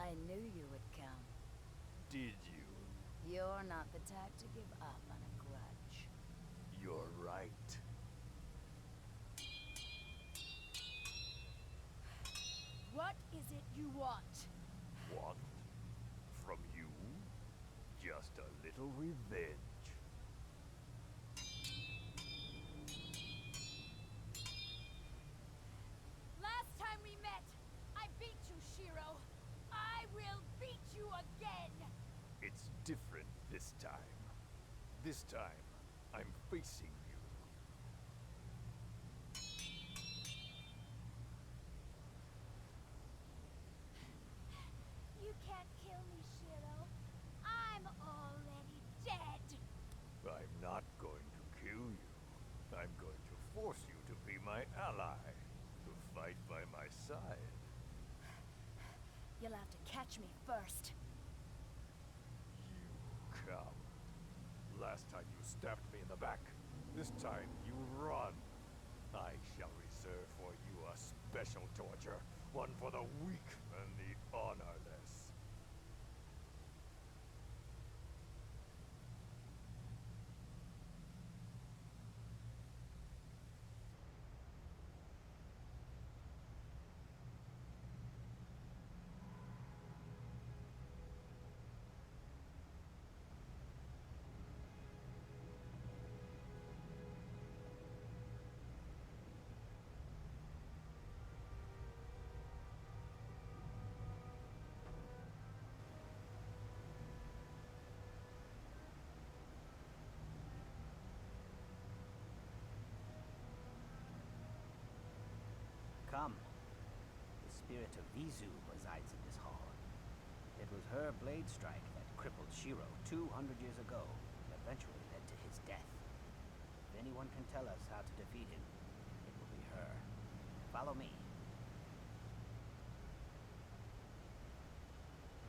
I knew you would come. Did you? You're not the type to give up on a grudge. You're right. What is it you want? Want? From you? Just a little revenge. Last time we met, I beat you, Shiro. I will beat you again! It's different this time. This time, I'm facing you. You can't kill me, Shiro. I'm already dead. I'm not going to kill you. I'm going to force you to be my ally. To fight by my side. You'll have to catch me first. You coward. Last time you stabbed me in the back. This time you run. I shall reserve for you a special torture. One for the weak and the honorless. Come. The spirit of Vizu resides in this hall. It was her blade strike that crippled Shiro 200 years ago and eventually led to his death. If anyone can tell us how to defeat him, it will be her. Follow me.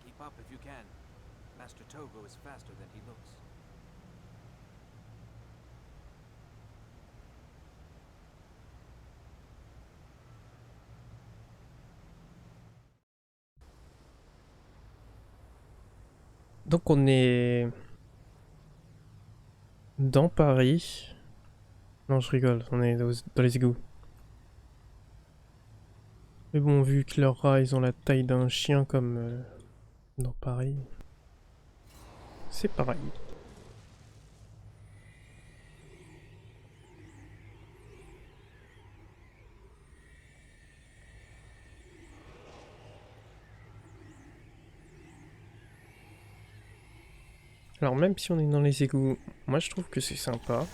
Keep up if you can. Master Togo is faster than he looks. Donc on est dans Paris. Non, je rigole, on est dans les égouts. Mais bon, vu que leurs rats, ils ont la taille d'un chien comme dans Paris, c'est pareil. Alors même si on est dans les égouts, moi je trouve que c'est sympa.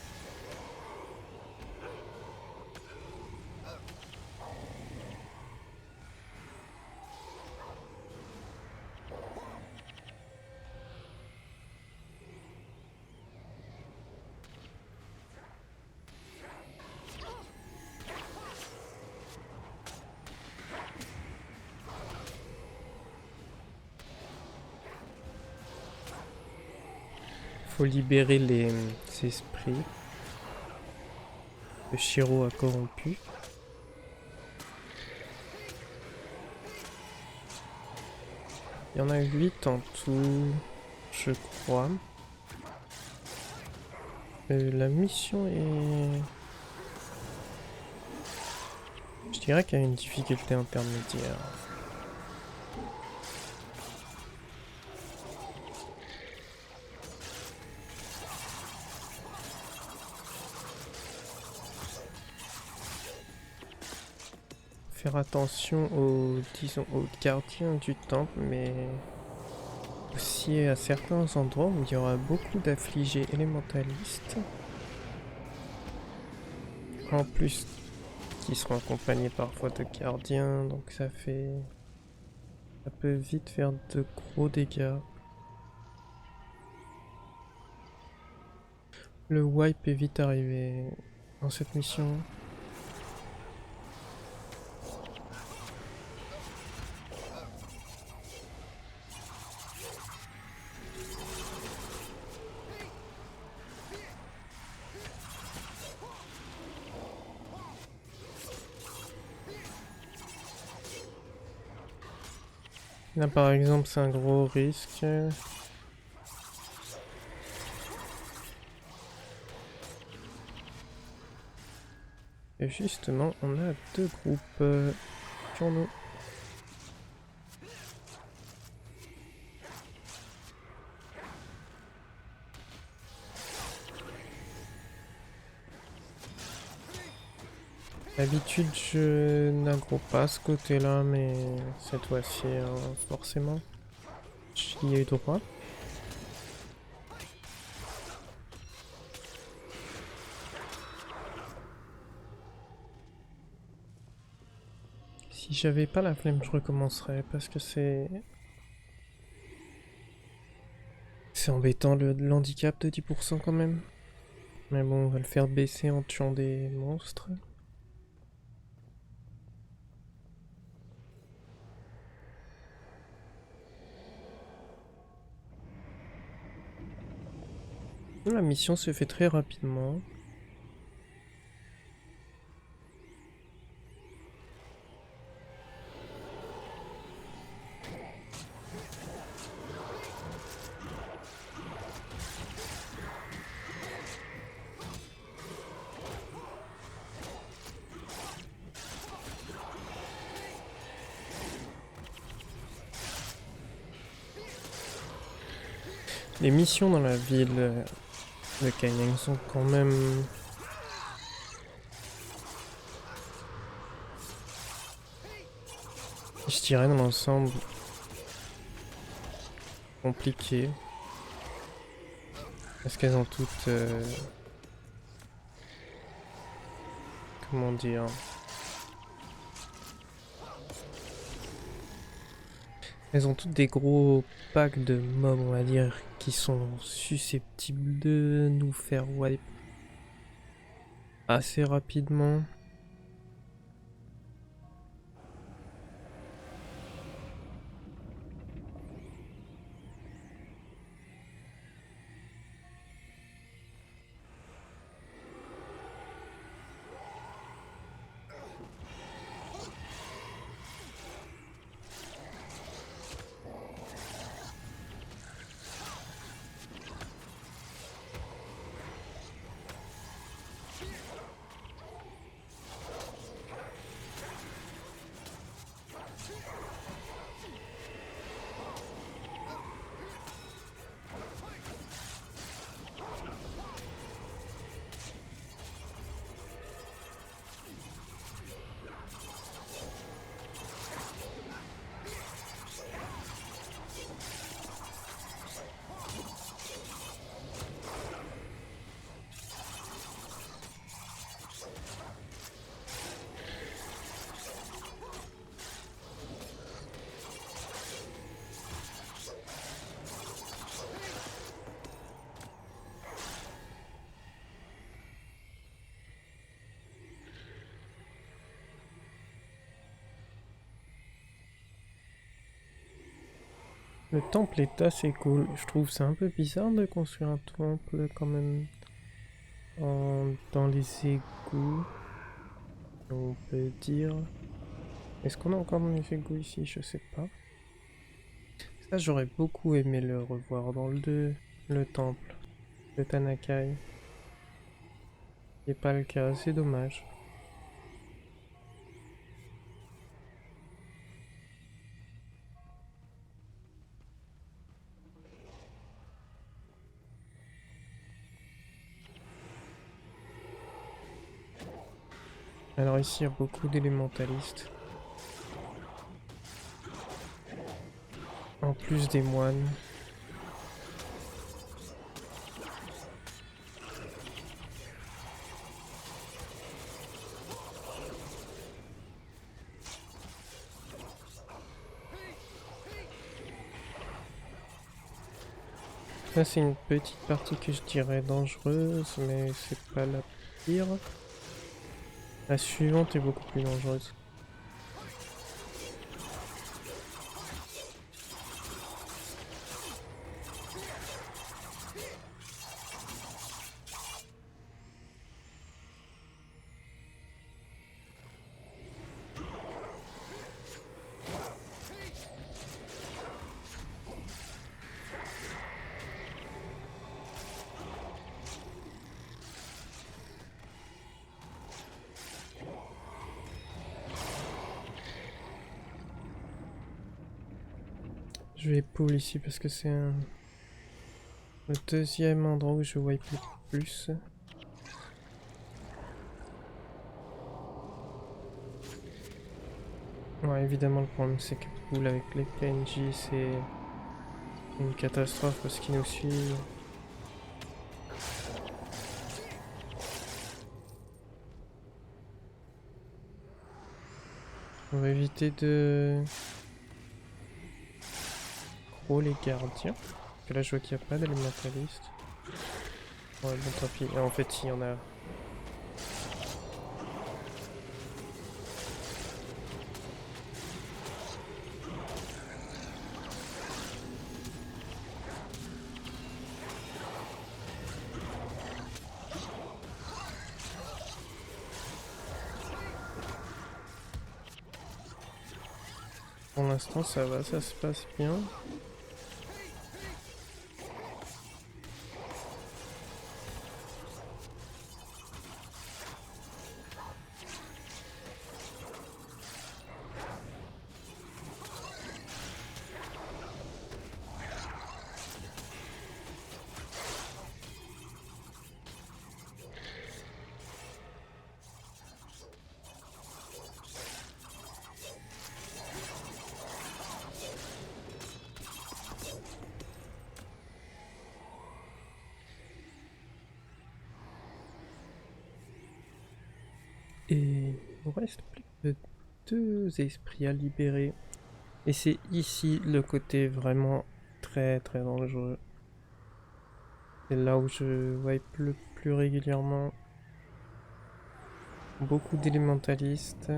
Faut libérer les esprits que Shiro a corrompus. Il y en a 8 en tout, je crois. La mission est... Je dirais qu'il y a une difficulté intermédiaire. Faire attention aux, disons, aux gardiens du temple, mais aussi à certains endroits où il y aura beaucoup d'affligés élémentalistes. En plus, qui seront accompagnés parfois de gardiens, donc ça peut vite faire de gros dégâts. Le wipe est vite arrivé dans cette mission. Là par exemple c'est un gros risque. Et justement on a deux groupes sur nous. D'habitude je n'aggro pas ce côté là mais cette fois-ci forcément j'y ai eu droit. Si j'avais pas la flemme je recommencerais parce que c'est embêtant l'handicap de 10% quand même. Mais bon on va le faire baisser en tuant des monstres. La mission se fait très rapidement. Les missions dans la ville de Kaineng sont quand même je dirais dans l'ensemble compliquées parce qu'elles ont toutes comment dire, elles ont toutes des gros packs de mobs on va dire qui sont susceptibles de nous faire wipe assez rapidement. Le temple est assez cool, je trouve c'est un peu bizarre de construire un temple quand même dans les égouts, on peut dire. Est-ce qu'on a encore dans les égouts ici? Je sais pas. Ça j'aurais beaucoup aimé le revoir dans le 2, le temple de Tanakai. C'est pas le cas, c'est dommage. Alors ici il y a beaucoup d'élémentalistes. En plus des moines. Ça c'est une petite partie que je dirais dangereuse, mais c'est pas la pire. La suivante est beaucoup plus dangereuse. Je vais pull ici parce que c'est le deuxième endroit où je wipe le plus. Ouais, évidemment, le problème c'est que pull avec les PNJ c'est une catastrophe parce qu'ils nous suivent. On va éviter de gros les gardiens. Parce que là je vois qu'il n'y a pas d'élémentaliste. Ouais bon tant pis. Ah, en fait il y en a. Pour l'instant ça va, ça se passe bien. Et il nous reste plus que 2 esprits à libérer. Et c'est ici le côté vraiment très dangereux. C'est là où je wipe le plus régulièrement. Beaucoup d'élémentalistes.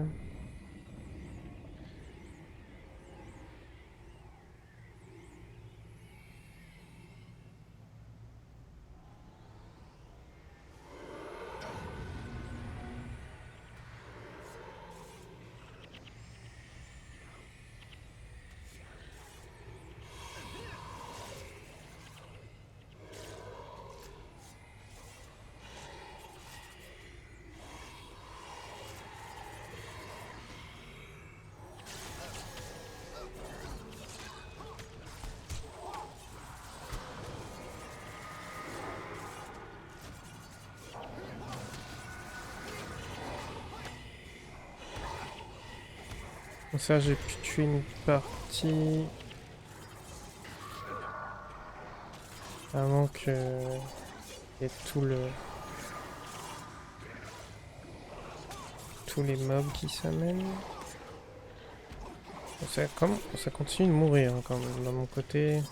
Comme ça j'ai pu tuer une partie avant que y ait tous les mobs qui s'amènent. Ça continue de mourir hein, quand même, de mon côté.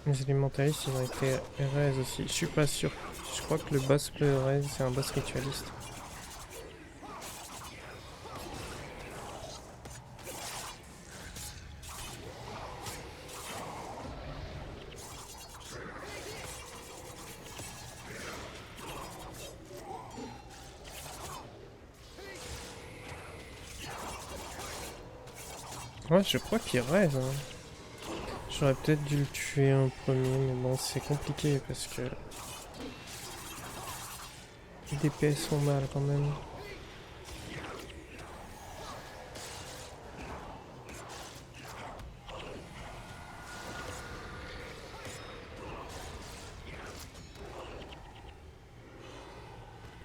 Les élémentalistes ils ont été Erez aussi, je suis pas sûr. Je crois que le boss de Erez c'est un boss ritualiste. Ouais, je crois qu'il reste. Hein. J'aurais peut-être dû le tuer en premier, mais bon, c'est compliqué parce que les DPS sont mal quand même.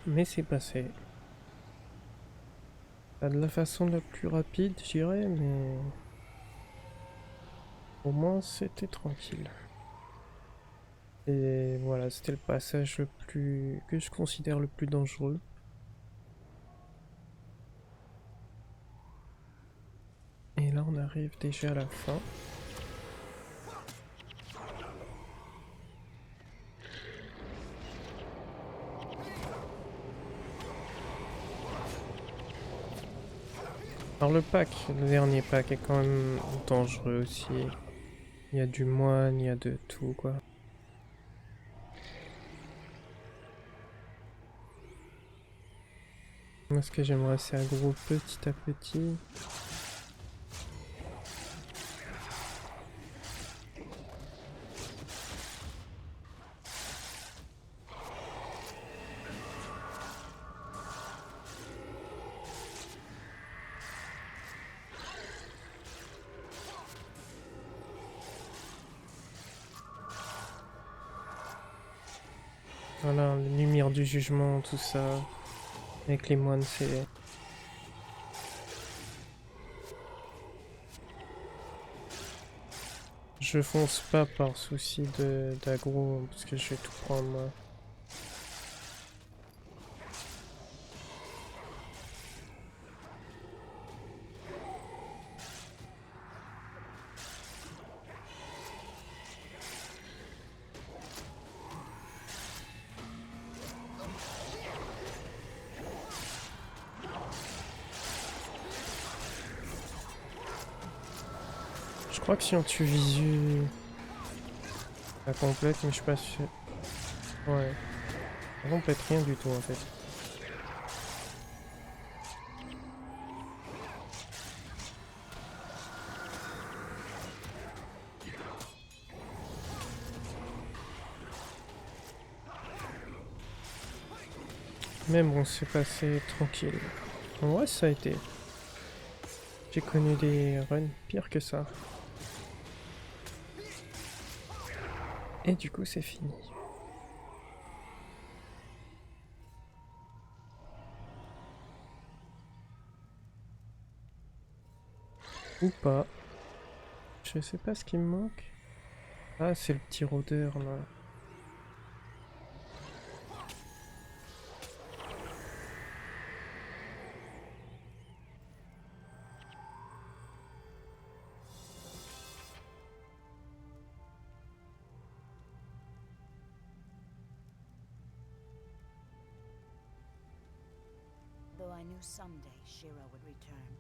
Mais c'est passé. Pas de la façon la plus rapide, je dirais, mais au moins c'était tranquille. Et voilà, c'était le passage le plus que je considère le plus dangereux. Et là on arrive déjà à la fin. Alors le dernier pack est quand même dangereux aussi. Il y a du moine, il y a de tout quoi. Moi ce que j'aimerais c'est aggro petit à petit. Voilà, la lumière du jugement, tout ça. Avec les moines, c'est... Je fonce pas par souci d'aggro, parce que je vais tout prendre, moi. Je crois que si on tue Visu, ça complète, mais je suis pas sûr. Ouais, ça complète rien du tout en fait. Mais bon, c'est passé tranquille. En vrai, ça a été. J'ai connu des runs pires que ça. Et du coup, c'est fini. Ou pas. Je sais pas ce qui me manque. Ah, c'est le petit rôdeur là. Though I knew someday Shiro would return,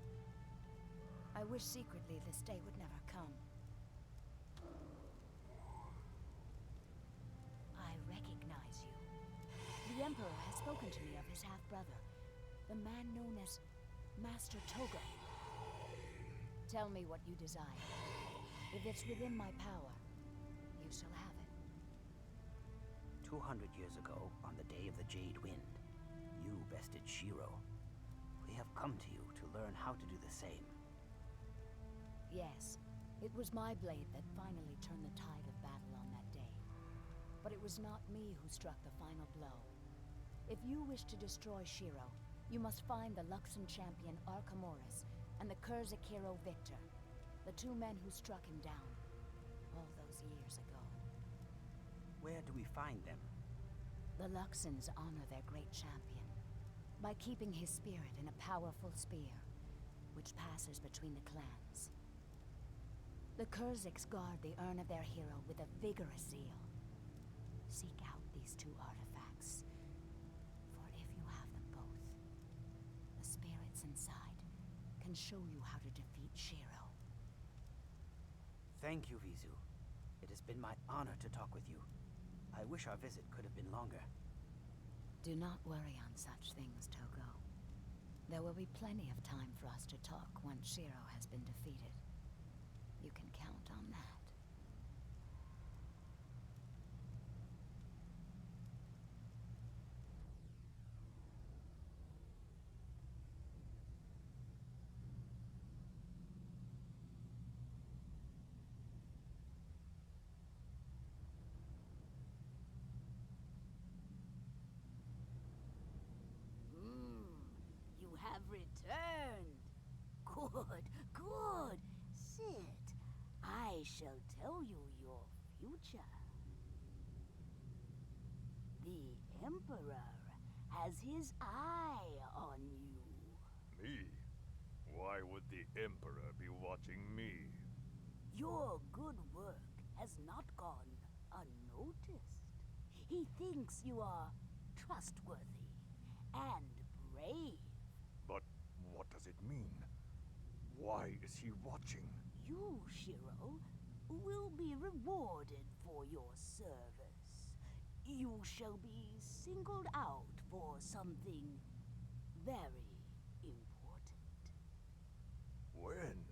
I wish secretly this day would never come. I recognize you. The Emperor has spoken to me of his half-brother, the man known as Master Toga. Tell me what you desire. If it's within my power, you shall have it. 200 years ago, on the day of the Jade Wind, you bested Shiro. We have come to you to learn how to do the same. Yes, it was my blade that finally turned the tide of battle on that day. But it was not me who struck the final blow. If you wish to destroy Shiro, you must find the Luxon champion Archimedes and the Kurzakiro Victor, the two men who struck him down all those years ago. Where do we find them? The Luxons honor their great champion by keeping his spirit in a powerful spear, which passes between the clans. The Kurziks guard the urn of their hero with a vigorous zeal. Seek out these two artifacts, for if you have them both, the spirits inside can show you how to defeat Shiro. Thank you, Vizu. It has been my honor to talk with you. I wish our visit could have been longer. Do not worry on such things, Togo. There will be plenty of time for us to talk once Shiro has been defeated. You can count on that. You have returned. Good, good. Sit. I shall tell you your future. The Emperor has his eye on you. Me? Why would the Emperor be watching me? Your good work has not gone unnoticed. He thinks you are trustworthy and brave. But what does it mean? Why is he watching? You, Shiro, will be rewarded for your service. You shall be singled out for something very important. When?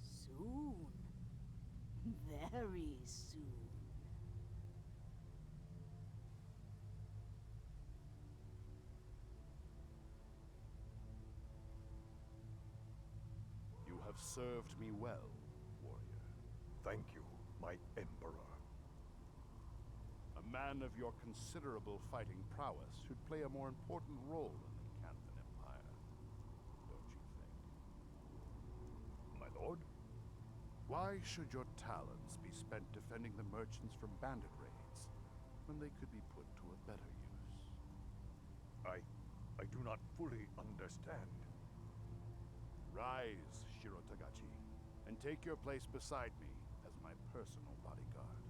Soon. Very soon. You have served me well, warrior. Thank you, my Emperor. A man of your considerable fighting prowess should play a more important role in the Canthan Empire, don't you think? My lord? Why should your talents be spent defending the merchants from bandit raids, when they could be put to a better use? I do not fully understand. Rise, Shiro Tagachi, and take your place beside me as my personal bodyguard.